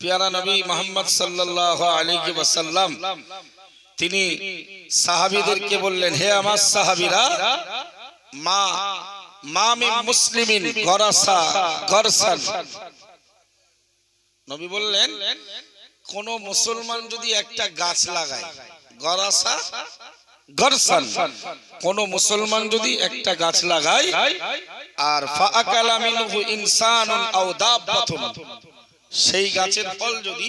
প্যারা নবী মুহাম্মদ সাল্লাল্লাহু আলাইহি ওয়াসাল্লাম তিনি সাহাবীদেরকে বললেন, হে আমার সাহাবীরা, মা মিন মুসলিমিন গরাসা গরসান। নবী বললেন, কোন মুসলমান যদি একটা গাছ লাগায়, গরাসা গরসান, কোন মুসলমান যদি একটা গাছ লাগায় আর ফাআকালা মিনহু ইনসানুন আও দাব্বাতুন, সেই গাছের ফল যদি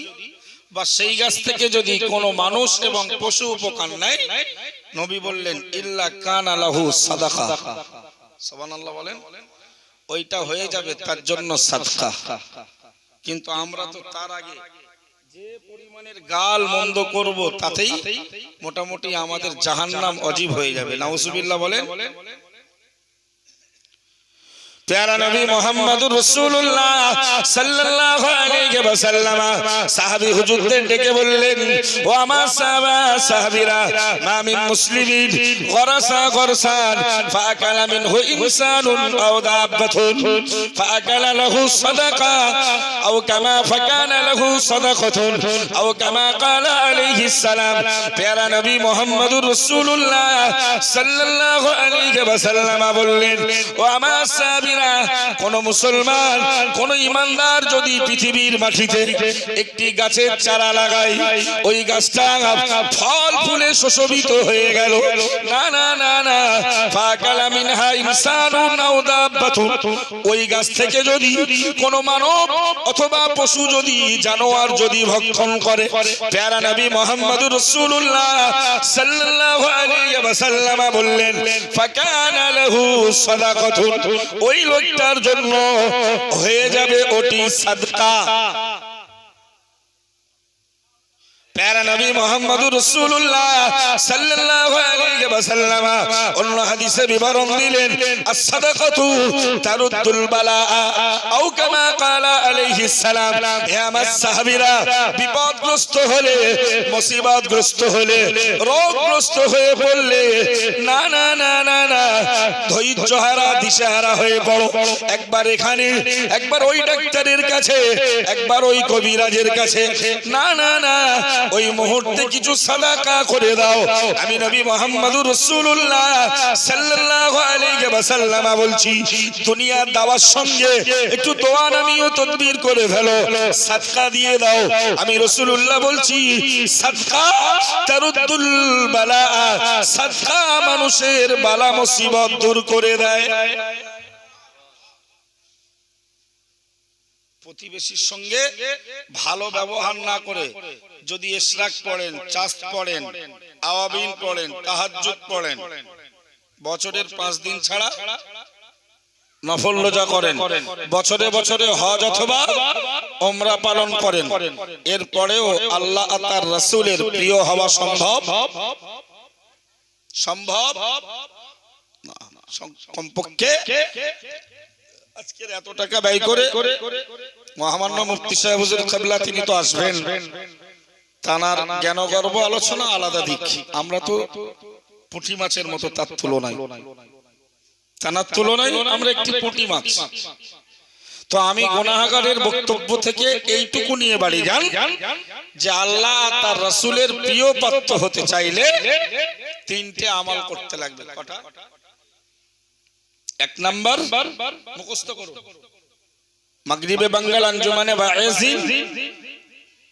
বা সেই গাছ থেকে যদি কোনো মানুষ এবং পশু উপকার নেয়, নবী বললেন ইল্লা কানা লাহু সাদাকা। সুবহানাল্লাহ বলেন, ওইটা হয়ে যাবে তার জন্য সাদকা। কিন্তু আমরা তো তার আগে যে পরিমাণের গাল মন্দ করব তাতেই মোটামুটি আমাদের জাহান্নাম অজীব হয়ে যাবে। নাউজুবিল্লাহ বলেন। প্যারা নবী মুহাম্মদুর রাসূলুল্লাহ সাল্লাল্লাহু আলাইহি ওয়াসাল্লাম সাহাবী হুজুরদের ডেকে বললেন, ও আমার সাহাবীরা, মা মিন মুসলিমিন গরাসা গরসান ফাআকালা মিনহু ইনসানুন আও দাব্বাতুন ফাআকালা লাহু সাদাকা আও কামা ফাকানা লাহু সাদাকাতুন আও কামা ক্বালা আলাইহিস সালাম। প্যারা নবী মুহাম্মদুর রাসূলুল্লাহ সাল্লাল্লাহু আলাইহি ওয়াসাল্লাম বললেন, ও আমার সাহাবীরা, কোন মুসলমান, কোন ইমানদার যদি পৃথিবীর মাটিতে একটি গাছের চারা লাগায়, ওই গাছটা ফল ফুলে সুশোভিত হয়ে গেল, না না না না, ফাকালা মিনহা ইনসানুন আও দাব্বাতুন, ওই গাছ থেকে যদি কোন মানব অথবা পশু যদি জানোয়ার যদি ভক্ষণ করে, প্যারা নবী মুহাম্মদুর রাসূলুল্লাহ সাল্লাল্লাহু আলাইহি ওয়াসাল্লাম বললেন, ফাকানা লাহু সাদাকাতুন, ওই লোকটার জন্য হয়ে যাবে ওটি সাদকা। প্যারা নবী মুহাম্মদুর রাসূলুল্লাহ সাল্লাল্লাহু আলাইহি ওয়াসাল্লাম অন্য হাদিসে বিবরণ দিলেন, আস-সাদাকাতু তারুদ্দুল বালা আও কামা ক্বালা আলাইহিস সালাম। হে আমার সাহাবীরা, বিপদগ্রস্ত হলে, মুসিবতগ্রস্ত হলে, রোগগ্রস্ত হয়ে পড়লে না না না না না ধৈর্যহারা দিশেহারা হয়ে পড়ো, একবার এখানে, একবার ওই ডাক্তারের কাছে, একবার ওই কবিরাজের কাছে, না না না, ওই মুহূর্তে কিছু সাদাকা করে দাও। আমি নবী মুহাম্মদুর রাসূলুল্লাহ সাল্লাল্লাহু আলাইহি ওয়াসাল্লাম বলছি, দুনিয়ার দাওয়ার সঙ্গে একটু দোয়া নামিও তদবির করে ফেলো, সাদকা দিয়ে দাও। আমি রাসূলুল্লাহ বলছি, সাদকা তারুদ্দুল বালা, সাদকা মানুষের বালা মুসিবত দূর করে দেয়। প্রতিবেশীর সঙ্গে ভালো ব্যবহার না করে যদি ইশরাক পড়েন, চাস পড়েন, আওয়াবিন পড়েন, তাহাজ্জুদ পড়েন, বছরের 5 দিন ছাড়া নফল রোজা করেন, বছরে বছরে হজ অথবা উমরা পালন করেন, এরপরেও আল্লাহ আর তার রাসূলের প্রিয় হওয়া সম্ভব? সম্ভব না। কমপক্ষে আজকের এত টাকা ব্যয় করে মহামান্য মুফতি সাহেব হুজুর কিবলা তিনি তো আসবেন, তানার জ্ঞানগর্ভ আলোচনা আলাদা দিক। আমরা তো পুঁটি মাছের মতো, তার তুলনায়, তানার তুলনায় আমরা একটি পুঁটি মাছ। তো আমি গুনাহগারের বক্তব্য থেকে এইটুকু নিয়ে বাড়ি যান যে আল্লাহ তার রাসূলের প্রিয় পাত্র হতে চাইলে 3টে আমল করতে লাগবে। কটা? 1 নাম্বার, মুখস্থ করো, মাগরিবে বাঙ্গাল আঞ্জুমানে ওয়াইজিন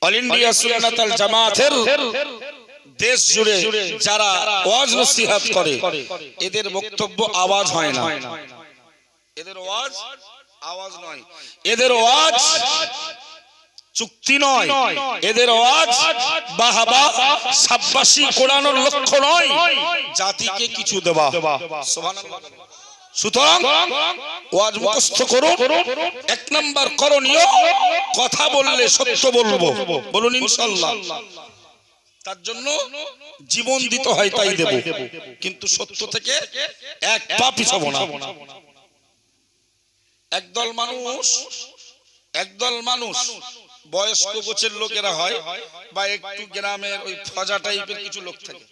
অল ইন্ডিয়া সুন্নাতুল জামাতের দেশ জুড়ে যারা ওয়াজ নসিহত করে, এদের বক্তব্য আওয়াজ হয় না, এদের ওয়াজ আওয়াজ নয়, এদের ওয়াজ চুক্তি নয়, এদের ওয়াজ বাহাবা শাবাশি কোরআনের লক্ষ্য নয়, জাতিকে কিছু দেওয়া। সুবহানাল্লাহ। সুতরাং ওয়াজ মুখস্থ করো। 1 নাম্বার করণীয়, কথা বললে সত্য বলবো, বলুন ইনশাআল্লাহ। তার জন্য জীবন দিতে হয়, তাই দেব, কিন্তু সত্য থেকে এক পা পিছাবো না। একদল মানুষ বয়স্ক গোছের লোকেরা হয় বা একটু গ্রামের ওই ফজা টাইপের কিছু লোক থাকে,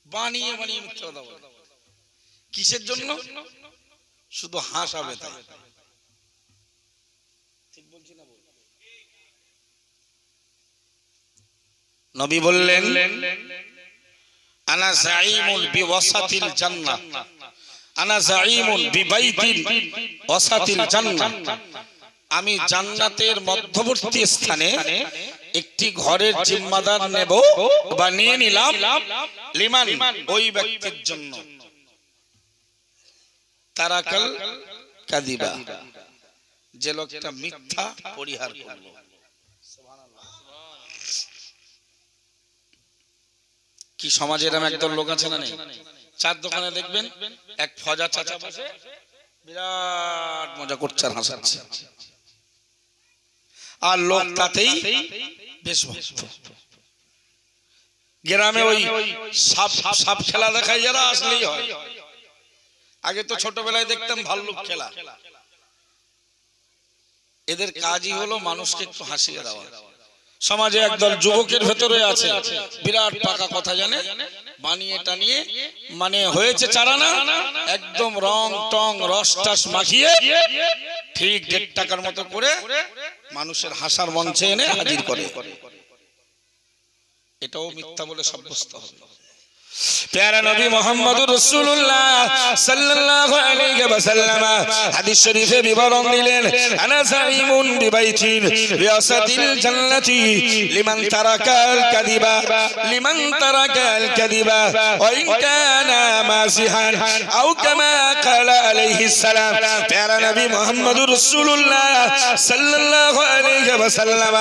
বানিয়ে বানিয়ে মিথ্যা কথা বলে। কিসের জন্য? শুধু হাসাবে তাই। ঠিক বলছি? নবী বললেন আনা যাইমুন বিওয়াসাতিল জান্নাহ, আনা যাইমুন বিবাইতিন ওয়াসাতিল জান্নাহ, আমি জান্নাতের মধ্যবর্তী স্থানে একটি ঘরের জিম্মাদার নেব বা নিয়ে নিলাম, লিমান ওই ব্যক্তির জন্য, তারাকাল কাযিবা, যে লোকটা মিথ্যা পরিহার করলো। কি সমাজে এরকম একদল লোক আছে না নেই? চার দোকানে দেখবেন এক ফজা চাচা বসে বিরাট মজা করছে আর হাসাচ্ছে, আর লোক তাতেই বেশ ভক্ত। গ্রামে ওই সাপ খেলা দেখায় যারা, আসলেই হয়। আগে তো ছোটবেলায় দেখতাম ভাল্লুক খেলা। এদের কাজই হলো মানুষকে একটু হাসিয়ে দেওয়া। সমাজে একদল যুবকের ভেতরে আছে বিরাট পাকা কথা জানে, বানিয়ে টানিয়ে মানে হয়েছে চারানা, একদম রং টং রস টাস মাখিয়ে ঠিক 1.5 টাকার মতো করে মানুষের হাসার মঞ্চে এনে হাজির করে। এটাও মিথ্যা বলে সাব্যস্ত হবে। প্যারা নবী মুহাম্মদুর রাসূলুল্লাহ সাল্লাল্লাহু আলাইহি ওয়াসাল্লাম হাদিস শরীফে বিবরণ দিলেন, আনা যাইমুন বিবাইতিন বিওয়াসাতিল জান্নাতি লিমান তারাকাল কাযিবা, লিমান তারাকাল কাযিবা ওয়া ইন কানা মাসিহান আও কামা ক্বালা আলাইহিস সালাম। প্যারা নবী মুহাম্মদুর রাসূলুল্লাহ সাল্লাল্লাহু আলাইহি ওয়াসাল্লাম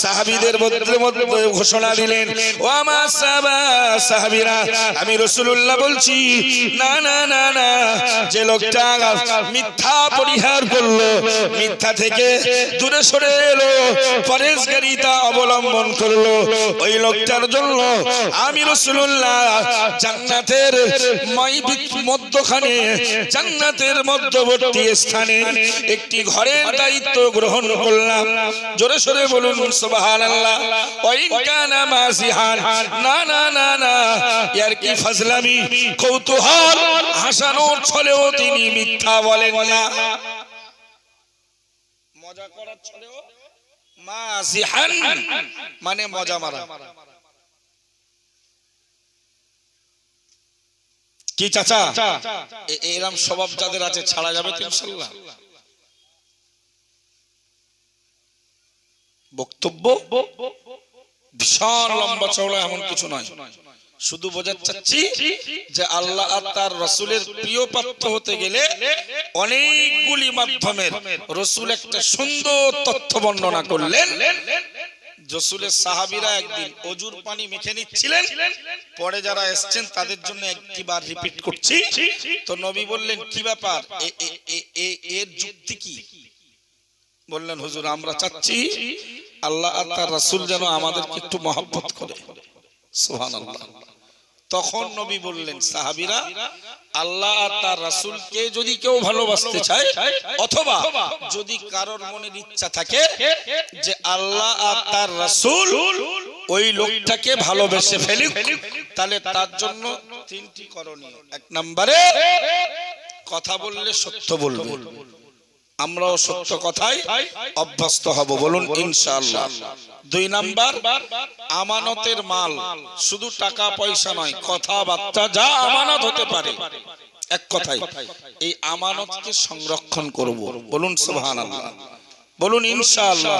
সাহাবীদের মধ্যে ঘোষণা দিলেন, ও আমার সাহাবীরা, আমি রাসূলুল্লাহ বলছি, না না না না, যে লোকটা মিথ্যা পরিহার করলো, মিথ্যা থেকে দূরে সরে এলো, পরেশগারিতা অবলম্বন করলো, ওই লোকটার জন্য আমি রাসূলুল্লাহ জান্নাতের মধ্যখানে, জান্নাতের মধ্যবর্তী স্থানে একটি ঘরের দায়িত্ব গ্রহণ করলাম। জোরে সরে বলুন সুবহানাল্লাহ। ওয়া ইন কানা মাসিহান, না না না না, ইয়ার কি ফাজলামি, কৌতূহল হাসানোর ছলেও তিনি মিথ্যা বলেন না, মজা করার ছলেও মাসিহান মানে মজা মারা। কি চাচা এরকম স্বভাব যাদের আছে ছাড়া যাবে তো ইনশাআল্লাহ? বক্তব্য ভীষণ লম্বা চওড়া এমন কিছু নয়, শুধু বোঝাতে চাচ্ছি যে আল্লাহ আর তার রাসূলের প্রিয় পাত্র হতে গেলে অনেকগুলি মাধ্যমের রাসূল একটা সুন্দর তথ্য বর্ণনা করলেন। রাসূলের সাহাবীরা একদিন অজুর পানি মেখে নিচ্ছিলেন, পরে যারা এসেছেন তাদের জন্য একবার রিপিট করছি। তো নবী বললেন, কি ব্যাপার, এর যুক্তি কি? বললেন, হুজুর আমরা চাচ্ছি আল্লাহ আর তার রাসূল যেন আমাদেরকে একটু মহব্বত করে। সুবহানাল্লাহ। তখন নবী বললেন, সাহাবীরা, আল্লাহ আর তার রাসূলকে যদি কেউ ভালোবাসতে চায়, অথবা যদি কারোর মনের ইচ্ছা থাকে যে আল্লাহ আর তার রাসূল ওই লোকটাকে ভালোবেসে ফেলুক, তাহলে তার জন্য 3টি করণীয়। 1 নম্বরে কথা বললে সত্য বলবে, আমরাও সত্য কথাই অভ্যস্ত হব, বলুন ইনশাআল্লাহ। 2 নাম্বার, আমানতের মাল, শুধু টাকা পয়সা নয়, কথাবার্তা যা আমানত হতে পারে, এক কথাই এই আমানতকে সংরক্ষণ করব, বলুন সুবহানাল্লাহ, বলুন ইনশাআল্লাহ।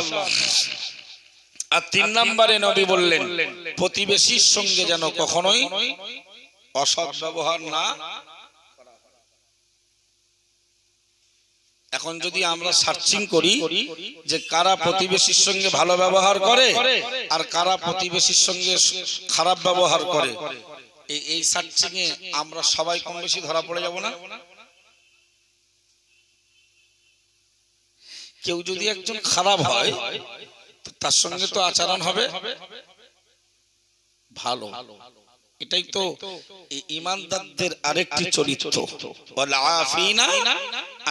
আর 3 নম্বরে নবী বললেন, প্রতিবেশীর সঙ্গে যেন কখনোই অসৎ ব্যবহার না। এখন যদি আমরা সার্চিং করি যে কারা প্রতিবেশীর সঙ্গে ভালো ব্যবহার করে আর কারা প্রতিবেশীর সঙ্গে খারাপ ব্যবহার করে, এই সার্চিং এ আমরা সবাই কম বেশি ধরা পড়ে যাব না? কেউ যদি একজন খারাপ হয় তার সঙ্গে তো আচরণ হবে ভালো। এটাই তো ঈমানদারদের আরেকটি চরিত্র, ওয়াল আফিনা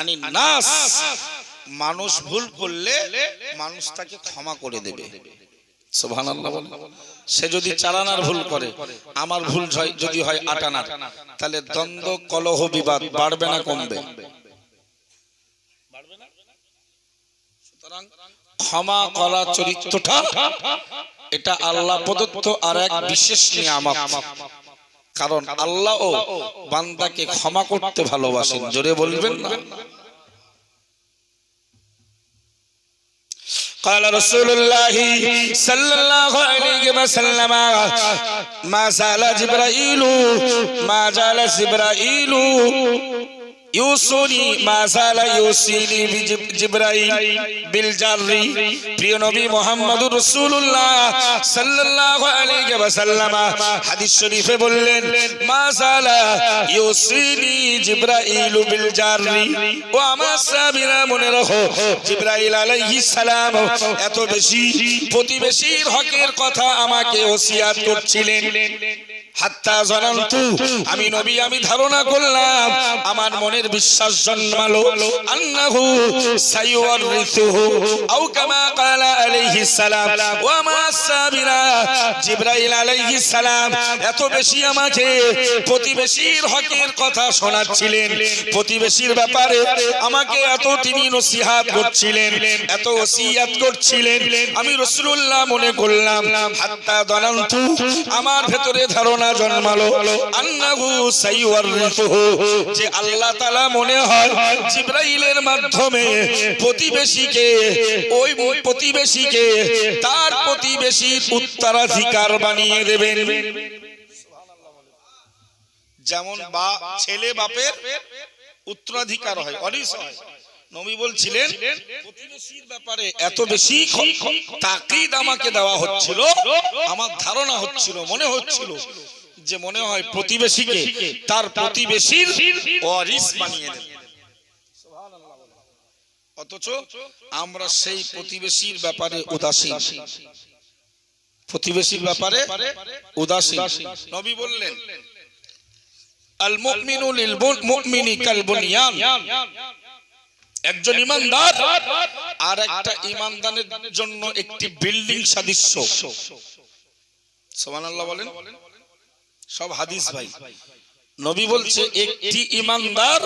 আনিন নাস, মানুষ ভুল করলে মানুষ তাকে ক্ষমা করে দেবে। সুবহানাল্লাহ। সে যদি চালানার ভুল করে, আমার ভুল যদি হয় আটানার, তাহলে দ্বন্দ্ব কলহ বিবাদ বাড়বে না কমবে? সুতরাং ক্ষমা করা চরিত্রটা এটা আল্লাহ প্রদত্ত আর এক বিশেষ নিয়ামত। কারণ আল্লাহ ও বান্দাকে ক্ষমা করতে ভালোবাসেন। জোরে বলবেন না? قال رسول الله صلى الله عليه وسلم ما زال جبرائيل ইউসুনি মা যালা ইউসিনি জিবরাইল বিল জাররি। প্রিয় নবী মুহাম্মদুর রাসূলুল্লাহ সাল্লাল্লাহু আলাইহি ওয়াসাল্লাম হাদিস শরীফে বললেন, মা যালা ইউসিনি জিবরাইল বিল জাররি। ও আমার সাহাবীরা মনে রাখো, জিবরাইল আলাইহিস সালাম এত বেশি প্রতিবেশীর হকের কথা আমাকে ওসিয়াত করছিলেন। হাত্তা জানান্তু, আমি নবী আমি ধারণা করলাম, আমার মনের বিশ্বাস জন্মালো, আন্নাহু সাইওয়ারিসুহু আও কামা ক্বালা আলাইহিস সালাম। ওয়া মা সাবিরা, জিবরাইল আলাইহিস সালাম এত বেশি আমাকে প্রতিবেশীর হকের কথা শোনাচ্ছিলেন, প্রতিবেশীর ব্যাপারে আমাকে এত তিনি নসিহত করছিলেন, এত ওসিয়াত করছিলেন, আমি রাসূলুল্লাহ মনে করলাম, হাত্তা জানান্তু আমার ভেতরে ধারণা জন্মালো, আন্নাহু সাইওয়ারিসুহু যে আল্লাহ তাআলা মনে হয় জিবরাইলের মাধ্যমে প্রতিবেশীকে তার প্রতিবেশীর উত্তরাধিকার বানিয়ে দেবেন। যেমন ছেলে বাপের উত্তরাধিকার হয়, ওয়ারিস হয়। নবী বলছিলেন প্রতিবেশীর ব্যাপারে এত বেশি তাকিদ আমাকে দেওয়া হচ্ছিল, আমার ধারণা হচ্ছিল, মনে হচ্ছিল যে মনে হয় প্রতিবেশীকে তার প্রতিবেশীর ওয়ারিস বানিয়ে দেবে। অথচ আমরা সেই প্রতিবেশীর ব্যাপারে উদাসীন, প্রতিবেশীর ব্যাপারে উদাসীন। নবী বললেন, আল মুমিনু লিল মুমিনি কাল বুনিয়ান। একজন ইমানদার আর একটা ইমানদারের জন্য একটি বিল্ডিং সাদৃশ্য। সুবহানাল্লাহ বলেন। সব হাদিস ভাই। নবী বলছে একটি ইমানদার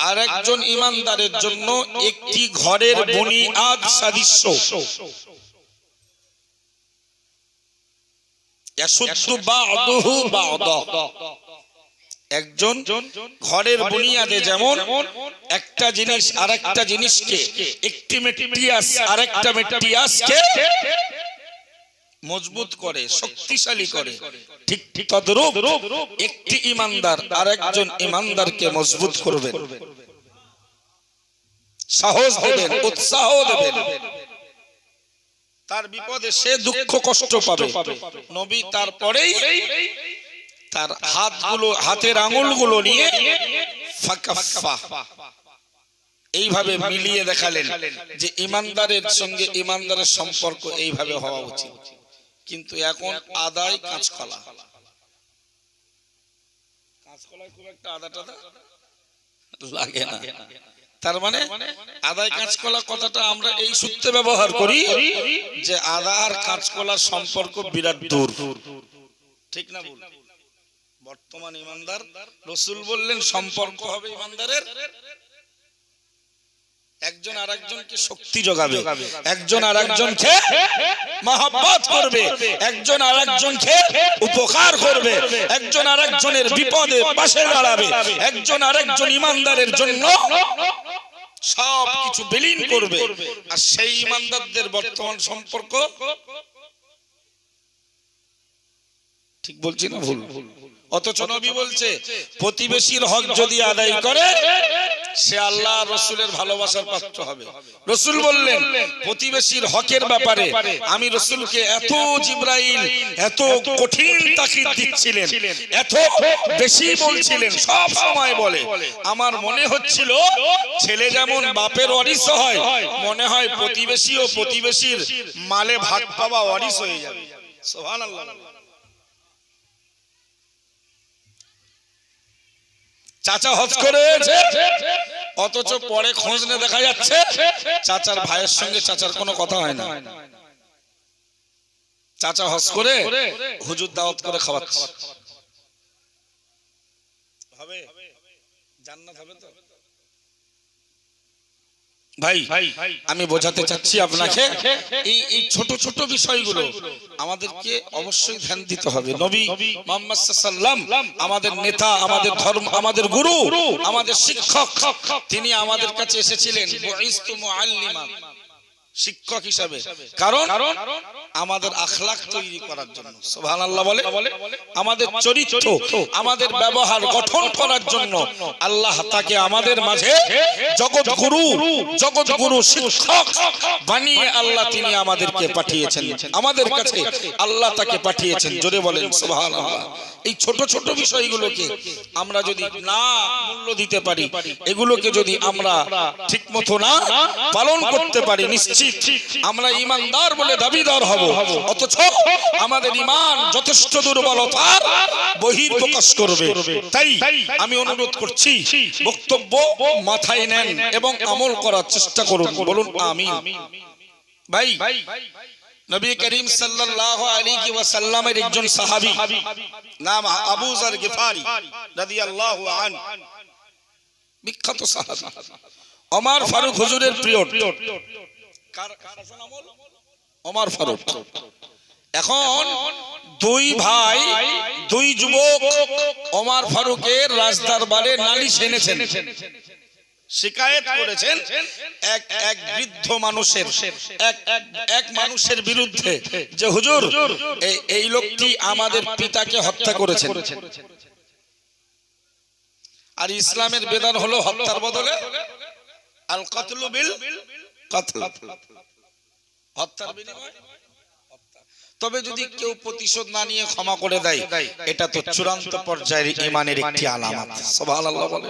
আর একজন ইমানদারের জন্য একটি ঘরের বুনিয়াদ সাদৃশ্য। ইয়াসুদ্দু বা'দুহু বা'দা। একজন ঘরের বুনিয়াদে যেমন একটা জিনিস আরেকটা জিনিসকে, একটি মেটিরিয়াস আরেকটা মেটিরিয়াসকে মজবুত করে, শক্তিশালী করে, ঠিক তদ্রূপ একটি ইমানদার আরেকজন ইমানদারকে মজবুত করবেন, সাহস দেবেন, উৎসাহ দেবেন। তার বিপদে সে দুঃখ কষ্ট পাবে। নবী তারপরেই তার হাতের আঙুলগুলো নিয়ে ফাকাফা এইভাবে মিলিয়ে দেখালেন যে ইমানদারের সঙ্গে ইমানদারের সম্পর্ক এইভাবে হওয়া উচিত। কিন্তু এখন আদায় কাঁচকলা, কাঁচকলায় খুব একটা আদা টাদা লাগে না। তার মানে আদায় কাঁচকলা কথাটা আমরা এই সূত্রে ব্যবহার করি যে আদা আর কাঁচকলার সম্পর্ক বিরাট দূর, ঠিক না বল? বর্তমান ইমানদার, রাসূল বললেন সম্পর্ক হবে ইমানদারের একজন আরেকজনকে শক্তি যোগাবে, একজন আরেকজনকে মহব্বত করবে, একজন আরেকজনকে উপকার করবে, একজন আরেকজনের বিপদে পাশে দাঁড়াবে, একজন আরেকজন ইমানদারের জন্য সব কিছু বিলীন করবে। আর সেই ইমানদারদের বর্তমান সম্পর্ক, ঠিক বলছি না ভুল? অথচ নবী বলছে প্রতিবেশীর হক যদি আদায় করে সে আল্লাহ রাসূলের ভালোবাসার পাত্র হবে। রাসূল বললেন প্রতিবেশীর হকের ব্যাপারে আমি রাসূলকে এত জিবরাইল এত কঠিন তাকিদ দিচ্ছিলেন, এত বেশি বলছিলেন, সব সময় বলে আমার মনে হচ্ছিল ছেলে যেমন বাপের ওয়ারিস হয়, মনে হয় প্রতিবেশীও প্রতিবেশীর মালে ভাগ পাওয়া ওয়ারিস হয়ে যাবে। সুবহানাল্লাহ। চাচা হজ করেছে, অথচ পরে খোঁজ নিয়ে দেখা যাচ্ছে চাচার ভাইয়ের সঙ্গে চাচার কোনো কথা হয় না। চাচা হজ করে হুজুর দাওয়াত করে খাওয়াচ্ছে, হবে জান্নাত হবে তো? ভাই আমি বোঝাতে চাচ্ছি আপনাকে এই ছোট ছোট বিষয়গুলো আমাদেরকে অবশ্যই ধ্যান দিতে হবে। নবী মুহাম্মদ সাল্লাল্লাহু আলাইহি ওয়াসাল্লাম আমাদের নেতা, আমাদের ধর্ম, আমাদের গুরু, আমাদের শিক্ষক, তিনি আমাদের কাছে এসেছিলেন বুইস্তু মুআল্লিমান, শিক্ষক হিসাবে। কারণ আমাদের আখলাক তৈরি করার জন্য, সুবহানাল্লাহ বলে, আমাদের চরিত্র, আমাদের ব্যবহার গঠন করার জন্য আল্লাহ তাকে আমাদের মাঝে জগৎ গুরু শিক্ষক বানিয়ে আল্লাহ তিনি আমাদেরকে পাঠিয়েছেন, আমাদের কাছে আল্লাহ তাকে পাঠিয়েছেন। জোরে বলেন সুবহানাল্লাহ। এই ছোট ছোট বিষয়গুলোকে আমরা যদি না মূল্য দিতে পারি, এগুলোকে যদি আমরা ঠিকমতো না পালন করতে পারি, নিশ্চিত আমরা ঈমানদার বলে দাবিদার হব, অথচ আমাদের ঈমান যথেষ্ট দুর্বলতার বহিঃপ্রকাশ করবে। তাই আমি অনুরোধ করছি, বক্তব্য মাথায় নেন এবং আমল করার চেষ্টা করুন। বলুন আমিন। ভাই নবী করিম সাল্লাল্লাহু আলাইহি ওয়াসাল্লামের একজন সাহাবী নাম আবু যর গিফারি রাদিয়াল্লাহু আনহু, বিখ্যাত সাহাবী, ওমর ফারুক হুজুরের প্রিয়। ওমর ফারুক। এখন দুই ভাই, দুই যুবক ওমর ফারুকের রাজদরবারে নালিশ এনেছেন, শিকায়েত করেছেন এক বৃদ্ধ মানুষের, এক মানুষের বিরুদ্ধে, যে হুজুর এই লোকটি আমাদের পিতাকে হত্যা করেছেন। আর ইসলামের বিধান হলো হত্যার বদলে আল কতলু বিল কতল, হত্যার বিনিময়ে হত্যা। তবে যদি কেউ প্রতিশোধ না নিয়ে ক্ষমা করে দেয়, এটা তো চূড়ান্ত পর্যায়ের ঈমানের একটি আলামত। সুবহানাল্লাহ বলে।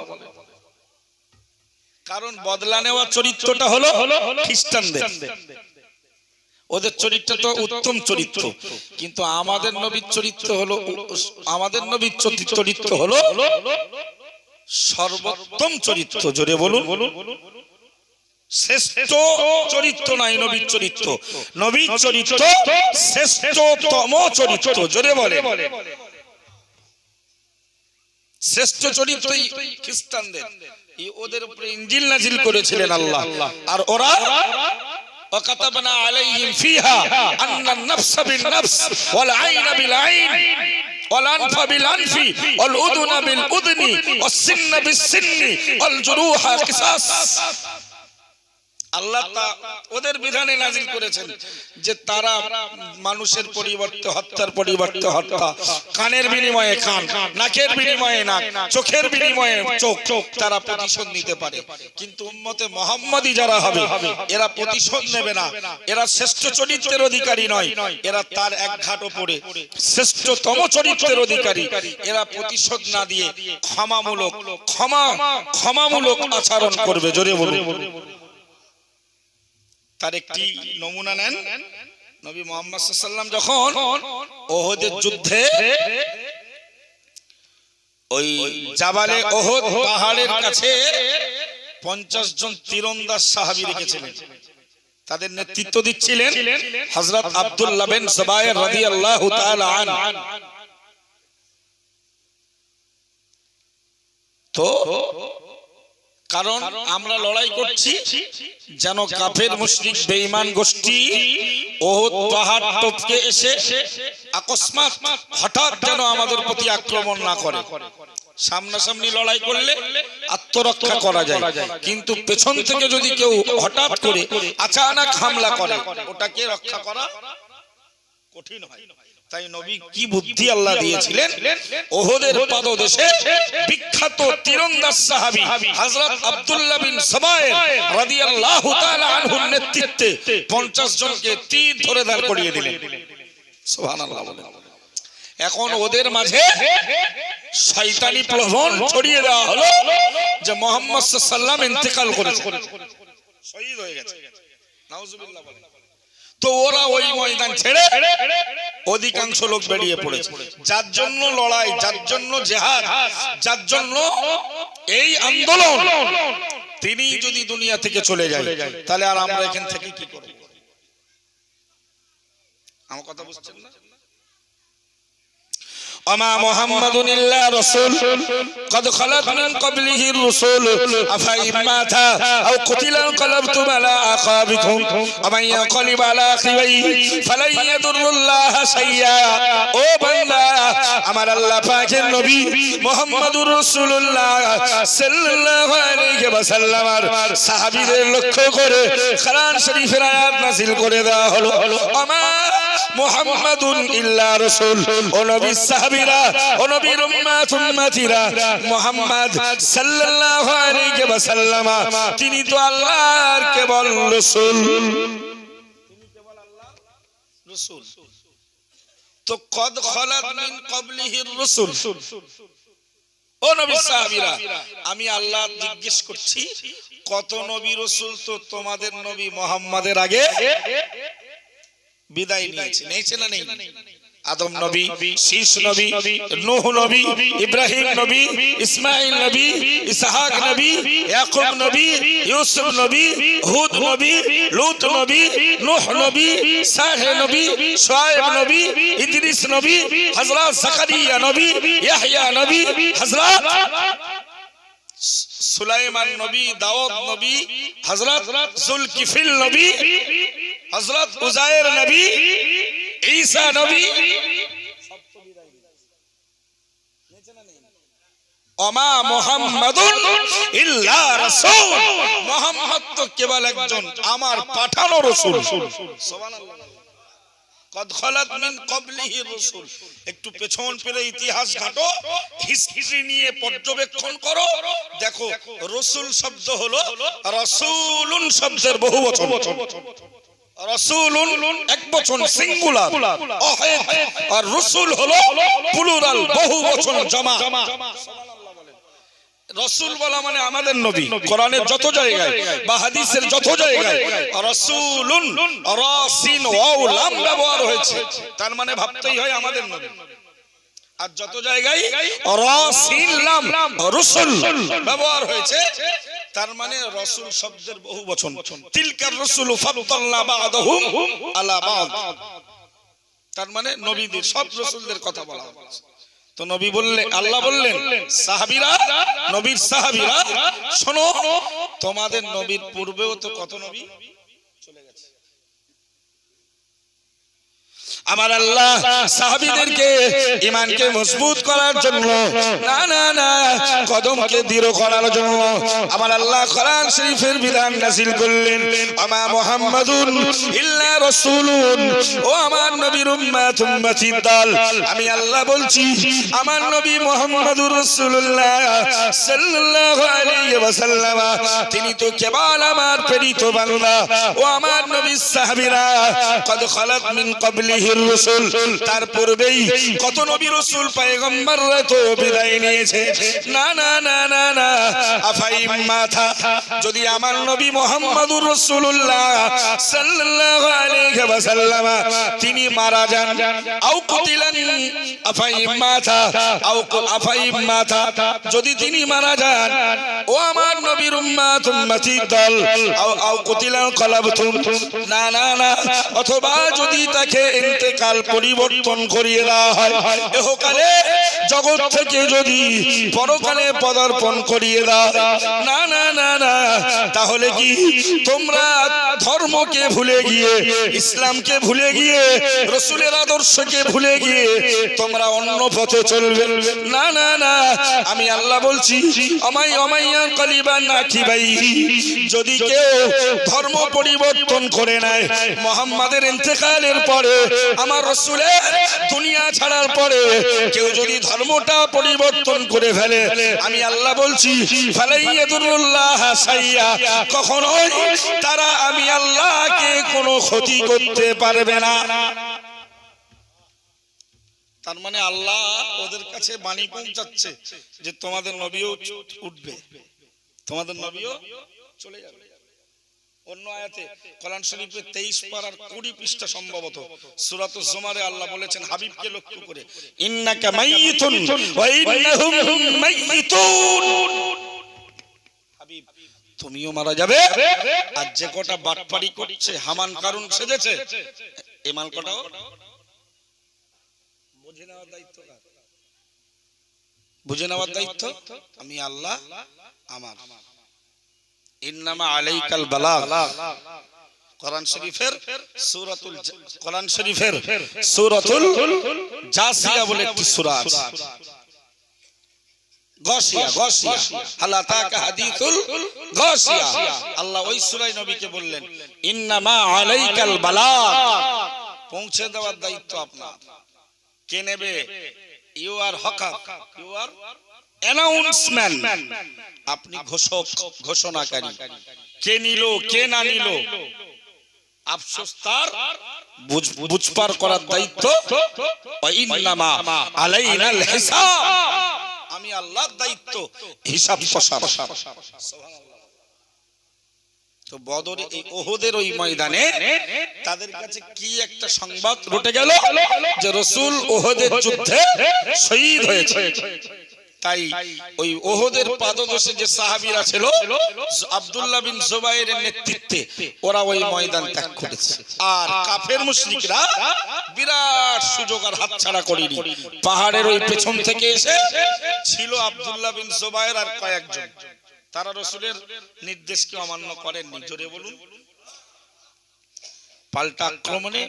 কারণ বদলা নেওয়া চরিত্রটা হলো খ্রিস্টানদের, ওদের চরিত্র তো উত্তম চরিত্র, কিন্তু আমাদের নবীর চরিত্র হলো, আমাদের নবীর চরিত্র হলো সর্বোত্তম চরিত্র। জোরে বলুন, শ্রেষ্ঠ চরিত্র নাই নবীর চরিত্র, নবীর চরিত্র শ্রেষ্ঠতম চরিত্র। জোরে বলে, শ্রেষ্ঠ চরিত্র খ্রিস্টানদের, ওদের উপরে ইনজিল নাজিল করেছিলেন আল্লাহ, আর ওরা ওয়াকাতাবনা আলাইহিম ফিহা আন্নান নাফসা বিন নাফস ওয়াল আইনা বিল আইন ওয়াল আনফা বিল আনফি ওয়াল উযুনা বিল উযনি ওয়াস সিন্না বিস সিন্নি ওয়াল জুরুহা কিসাস। আল্লাহ ওদের বিধানে নাজিল করেছেন যে তারা মানুষের পরিবর্তে হত্যার পরিবর্তে হত্যা, কানের বিনিময়ে কান, নাকের বিনিময়ে নাক, চোখের বিনিময়ে চোখ তারা প্রতিশোধ নিতে পারে। কিন্তু উম্মতে মুহাম্মাদি যারা হবে, এরা প্রতিশোধ নেবে না, এরা শ্রেষ্ঠ চরিত্রের অধিকারী নয়, এরা তার এক ঘাট উপরে শ্রেষ্ঠতম চরিত্রের অধিকারী। এরা প্রতিশোধ না দিয়ে ক্ষমামূলক আচরণ করবে। জোরে বলুন। তার একটি নমুনা নেন, নবী মুহাম্মদ সাল্লাল্লাহু আলাইহি ওয়াসাল্লাম যখন ওহদের যুদ্ধে ওই জাবালে ওহদ পাহাড়ের কাছে 50 জন তীরন্দাজ সাহাবী রেখেছিলেন, তাদের নেতৃত্ব দিচ্ছিলেন হযরত আব্দুল্লাহ বিন জুবায়ের রাদিয়াল্লাহু তাআলা আনহু। তো কারণ আমরা লড়াই করছি যেন কাফের মুশরিক বেঈমান গোষ্ঠী ওহদ পাহাড় টপকে এসে আকস্মাত হঠাৎ যেন আমাদের প্রতি আক্রমণ না করে। সামনাসামনি লড়াই করলে আত্মরক্ষা করা যায়, কিন্তু পেছন থেকে যদি কেউ হঠাৎ করে আচানক হামলা করে, ওটাকে রক্ষা করা কঠিন হয়। তাই নবী কি বুদ্ধি আল্লাহ দিয়েছিলেন, ওহদের পাদদেশে বিখ্যাত তীরন্দাজ সাহাবী হযরত আব্দুল্লাহ বিন জুবায়ের রাদিয়াল্লাহু তাআলা আনহুর নেতৃত্বে 50 জনকে তীর ধরে দাঁড় করিয়ে দিলেন। সুবহানাল্লাহ। এখন ওদের মাঝে শয়তানি প্রলোভন ছড়িয়ে দেওয়া হলো যে মুহাম্মদ সাল্লাল্লাহু আলাইহি ওয়াসাল্লাম ইন্তেকাল করেছেন, শহীদ হয়ে গেছে। নাউজুবিল্লাহ। তো ওরা ওই ময়দান ছেড়ে অধিকাংশ লোক বেরিয়ে পড়েছে। যার জন্য লড়াই, যার জন্য জিহাদ, যার জন্য এই আন্দোলন, তিনি যদি দুনিয়া থেকে চলে যায়, তাহলে আর আমরা এখান থেকে কি করব? আমার কথা বুঝছেন না? وما محمد إلا رسول قد خلت من قبله الرسل أفإن مات أو قتل انقلبتم على أعقابكم ومن ينقلب على عقبيه فلن يضر الله شيئا ও বান্দা আমার আল্লাহ পাকের নবী মুহাম্মদুর রাসূলুল্লাহ সাল্লাল্লাহু আলাইহি ওয়াসাল্লামের সাহাবীদের লক্ষ্য করে কোরআন শরীফের আয়াত নাযিল করে দেওয়া হলো আমা মুহাম্মাদুন ইল্লা রাসূল ও নবী সাহাবীরা ও নবীর উম্মত উম্মতিরা মুহাম্মদ সাল্লাল্লাহু আলাইহি ওয়াসাল্লাম তিনি তো আল্লাহর কেবল রাসূল তিনি কেবল আল্লাহর রাসূল তো কদ খলাত মিন ক্বাবলিহির রাসূল ও নবী সাহাবীরা আমি আল্লাহ জিজ্ঞেস করছি কত নবী রাসূল তো তোমাদের নবী মুহাম্মাদের আগে বিদায় নিয়েছে না নেই আদম নবী শীষ নবী নূহ নবী ইব্রাহিম নবী ইসমাঈল নবী ইসহাক নবী ইয়াকুব নবী ইউসুফ নবী হুদ নবী লূত নবী নূহ নবী সালেহ নবী শুআয়ব নবী ইদ্রিস নবী হযরত জাকারিয়া নবী ইয়াহইয়া নবী হযরত সুলাইমান নবী দাউদ নবী হযরত যুলকিফিল নবী হযরত উজায়ের নবী ঈসা নবী সব তো বিদায় নিয়েছে না নেই ওমা মুহাম্মাদুন ইল্লা রাসূল মুহাম্মদ তো কেবল একজন আমার পাঠানো রাসূল সুবহানাল্লাহ কদ খলাত মিন ক্বাবলিহি রাসূল একটু পেছন ফিরে ইতিহাস ঘাটো হিস্ট্রি নিয়ে পর্যবেক্ষণ করো দেখো রাসূল শব্দ হলো রাসূলুন শব্দের বহুবচন রাসূলুন একবচন সিঙ্গুলার ওয়াহিদ আর রাসূল হলো প্লুরাল বহুবচন জমা সুবহানাল্লাহ বলেন রাসূল বলা মানে আমাদের নবী কোরআনের যত জায়গায় বা হাদিসের যত জায়গায় রাসূলুন রাসিন ওয়াও লাম ব্যবহার হয়েছে তার মানে ভাবতেই হয় আমাদের নবী আর যত জায়গায় রাসিন লাম রাসূল ব্যবহার হয়েছে তার মানে রাসূল শব্দের বহুবচন তিলকার রাসূল ফাদদাল্লা বা'দাহুম আলা বা'দ তার মানে নবীদের সব রাসূলদের কথা বলা হয়েছে তো নবী বললেন আল্লাহ বললেন সাহাবীরা নবীর সাহাবীরা শোনো তোমাদের নবীর পূর্বেও তো কত নবী চলে গেছে আমার আল্লাহ সাহাবীদেরকে ঈমানকে মজবুত করার জন্য না না না কদমকে দৃঢ় করার জন্য আমার আল্লাহ কোরআন শরীফের বিধান নাযিল করলেন আমা মুহাম্মাদুন ইল্লা রাসূলুন ও আমার নবীর উম্মত উম্মতির দল আমি আল্লাহ বলছি আমার নবী মুহাম্মদুর রাসূলুল্লাহ সাল্লাল্লাহু আলাইহি ওয়াসাল্লাম তিনি তো কেবল আমার প্রেরিত বান্দা ও আমার নবীর সাহাবীরা কদ খালাত মিন ক্বাবলিহি রাসূল তার পূর্বেই কত নবী রাসূল পয়গম্বররা তো বিদায় নিয়েছে না না না না না আফাইম মাথা যদি আমার নবী মুহাম্মদুর রাসূলুল্লাহ সাল্লাল্লাহু আলাইহি ওয়াসাল্লাম তিনি মারা যান আও কুতিলান আফাইম মাথা আফাইম মাথা যদি তিনি মারা যান ও আমার নবীর উম্মত উম্মতির দল আও কুতিলান কলাবতুম না না না অথবা যদি তাকে ইন্তেকাল পরিবর্তন করিয়ে দেওয়া হয় ইহকালে জগৎ থেকে যদি পরকালে পদার্পণ করিয়ে দাও না না না না তাহলে কি তোমরা ধর্মকে ভুলে গিয়ে ইসলামকে ভুলে গিয়ে রাসূলের আদর্শকে ভুলে গিয়ে তোমরা অন্য পথে চলবে না না না আমি আল্লাহ বলছি আমাইয়া কলিবান নাকিবাই যদি কেউ ধর্ম পরিবর্তন করে নেয় মুহাম্মাদের ইন্তেকালের পরে আমার রাসূলের দুনিয়া ছাড়ার পরে কেউ যদি ধর্মটা পরিবর্তন করে ফেলে আমি আল্লাহ বলছি ফালাইয়াদুল্লাহ শাইয়া কখনোই তারা আমি আল্লাহকে কোনো ক্ষতি করতে পারবে না তার মানে আল্লাহ ওদের কাছে বাণী পৌঁছাচ্ছে যে তোমাদের নবীও উঠবে তোমাদের নবীও চলে যাবে অন্য আয়াতে কোরআন শরীফের 23 পারার 20 পৃষ্ঠা সম্ভবত সূরাতুজ জুমারে আল্লাহ বলেছেন হাবিবকে লক্ষ্য করে ইন্নাকা মাইয়িতুন ওয়া ইন্নাহুম মাইয়িতুন হাবিব তুমিও মারা যাবে আর যে কটা বাটপাড়ি করছে হামান কারুন সেজেছে এমাল কটাও বুঝে নেওয়ার দায়িত্ব কার বুঝে নেওয়ার দায়িত্ব আমি আল্লাহ আমার। ইন্নামা আলাইকাল বালাগ, কোরআন শরীফের সূরাতুল জাসিয়া বলে একটি সূরা আছে। গাশিয়া হাল আতাকা হাদিসুল গাশিয়া, আল্লাহ ওই সূরায় নবীকে বললেন ইন্নামা আলাইকাল বালাগ, পৌঁছে দেওয়ার দায়িত্ব আপনার। কে নেবে? You are hawker, you are announcement, আপনি ঘোষক, ঘোষণাকারী। কে নিল কে না নিল আফসোস তার, বুঝপার করার দায়িত্ব ইন্নামা আলাইনাল হিসাব, আমি আল্লাহর দায়িত্ব হিসাব কষার। তো বদরে এই ওহদের ওই ময়দানে তাদের কাছে কি একটা সংবাদ রটে গেল যে রাসূল ওহদের যুদ্ধে শহীদ হয়েছে। তাই ওই ওহদের পাদদেশে যে সাহাবীরা ছিল আব্দুল্লাহ বিন জুবাইরের নেতৃত্বে ওরা ওই ময়দান ত্যাগ করেছে। আর কাফের মুশরিকরা বিরাট সুযোগ আর হাতছাড়া করেনি। পাহাড়ের ওই পেছন থেকে এসে ছিল আব্দুল্লাহ বিন জুবাইর আর কয়েকজন, তারা রাসূলের নির্দেশকে অমান্য করেননি। জোরে বলুন। পাল্টা আক্রমণে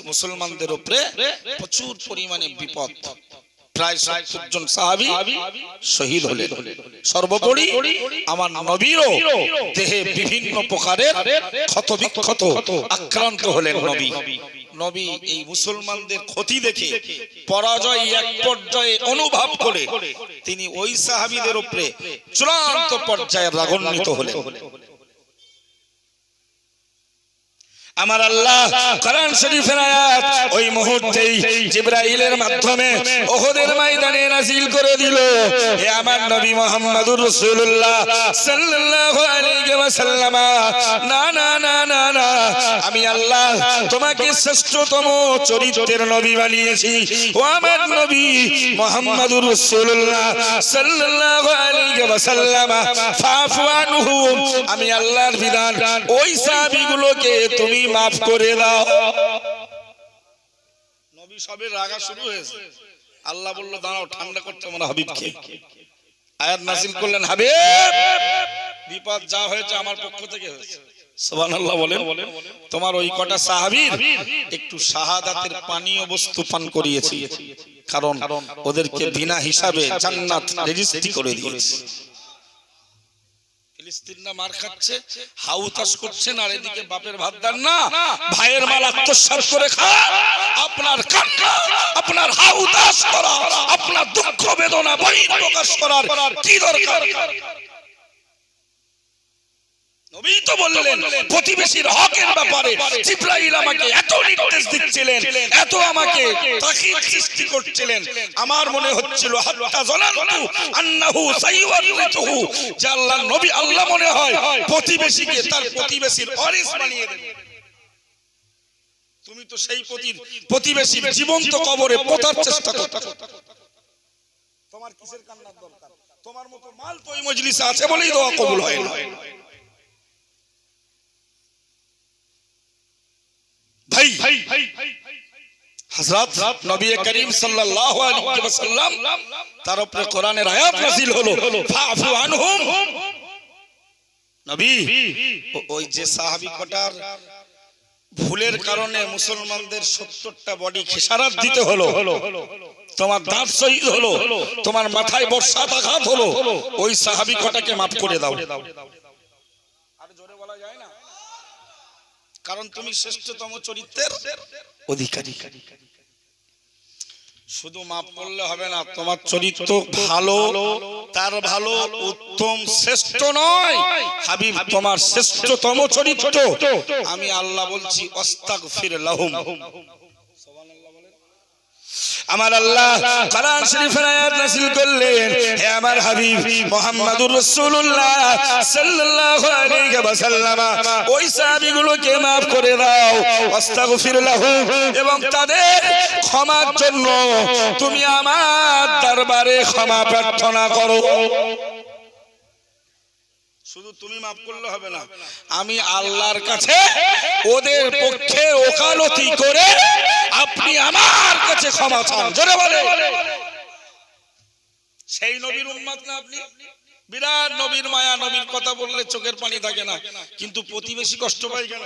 মুসলমানদের উপরে প্রচুর পরিমাণে বিপদ, প্রায় ৭০ জন সাহাবী শহীদ হলেন। সর্বোপরি আমার নবীরও দেহে বিভিন্ন প্রকারের ক্ষত বিক্ষত আক্রান্ত হলেন নবী। এই মুসলমানদের ক্ষতি দেখে পরাজয় এক পর্যায়ে অনুভব করে তিনি ওই সাহাবীদের উপরে চূড়ান্ত পর্যায়ে রাগান্বিত হলেন। আমার আল্লাহ কোরআন শরীফের আয়াত ওই মুহূর্তেই জিবরাইলের মাধ্যমে ওহদের ময়দানে নাযিল করে দিল। হে আমার নবী মুহাম্মদুর রাসূলুল্লাহ সাল্লাল্লাহু আলাইহি ওয়াসাল্লাম, না না না না না, আমি আল্লাহ তোমাকে শ্রেষ্ঠতম চরিত্রের নবী বানিয়েছি। ও আমার নবী মুহাম্মদুর রাসূলুল্লাহ সাল্লাল্লাহু আলাইহি ওয়াসাল্লাম, ফাফু আনহুম, আমি আল্লাহর বিধান ওই সাহাবীগুলোকে তুমি মাফ করে দাও। নবী সবের রাগা শুরু হয়েছে। আল্লাহ বলল দাঁড়াও, ঠান্ডা করতে আমার হাবিবকে। আয়াত নাযিল করলেন, হাবিব বিপদ যা হয়েছে আমার পক্ষ থেকে হয়েছে। সুবহানাল্লাহ বলেন। তোমার ওই কটা সাহাবীর একটু শাহাদাতের পানীয় বস্তু পান করিয়েছি, কারণ ওদেরকে বিনা হিসাবে জান্নাত রেজিস্ট্রি করে দিয়েছি। ফিলিস্তিনরা মার খাচ্ছে, হাউতাস করছেন, আর এদিকে বাপের ভাত দেন না, ভাইয়ের মাল আত্মসাৎ করে খান। আপনার কান্না, আপনার হাউতাস করা, আপনার দুঃখ বেদনা বহিঃপ্রকাশ করার কি দরকার? নবী তো বললেন প্রতিবেশীর হকের ব্যাপারে জিবরাইল আমাকে এত নির্দেশ দিচ্ছিলেন, এত আমাকে তাকিদ সৃষ্টি করছিলেন, আমার মনে হচ্ছিল হাত্তা জানান্তু আন্নাহু সাইয়্যিতুহু, যে আল্লাহর নবী আল্লাহ মনে হয় প্রতিবেশীকে তার প্রতিবেশীর ওয়ারিস বানিয়ে দেবেন। তুমি তো সেই প্রতিবেশীর জীবন্ত কবরে পোতার চেষ্টা করছো। তোমার কিসের কান্নার দরকার? তোমার মতো মাল তো এই মজলিসে আছে বলেই দোয়া কবুল হয় না। হযরত নবী করিম সাল্লাল্লাহু আলাইহি ওয়াসাল্লাম তার উপরে কোরআনের আয়াত নাযিল হলো, ফাফু আনহুম। নবী ওই যে সাহাবী কটার ভুলের কারণে মুসলমানদের ৭০টা বডি খেসারত দিতে হলো, তোমার দাঁত শহীদ হলো, তোমার মাথায় বর্ষাত আঘাত হলো, ওই সাহাবী কটাকে মাফ করে দাও। আর জোরে বলা যায় না, কারণ তুমি শ্রেষ্ঠতম চরিত্রের অধিকারী। শুধু মাফ করলে হবে না, তোমার চরিত্র ভালো, তার ভালো, উত্তম, শ্রেষ্ঠ নয় হাবিব, তোমার শ্রেষ্ঠতম চরিত্র। আমি আল্লাহ বলছি আস্তাগফির লাহুম। আমার আল্লাহ কোরআন শরীফের আয়াত নাযিল করলেন, হে আমার হাবিব মুহাম্মদুর রাসূলুল্লাহ সাল্লাল্লাহু আলাইহি ওয়াসাল্লাম, ওই সাহাবীগুলোকে maaf করে দাও, আস্তাগফির লাহুম, এবং তাদের ক্ষমার জন্য তুমি আমার দরবারে ক্ষমা প্রার্থনা করো। শুধু তুমি মাফ করলে হবে না, আমি আল্লাহর কাছে ওদের পক্ষে ওকালতি করে আপনি আমার কাছে ক্ষমা চান। জোরে বলে সেই নবীর উম্মত না আপনি? বিরাট নবীর মায়া, নবীর কথা বললে চোখের পানি থাকে না, কিন্তু প্রতিবেশী কষ্ট পায় কেন?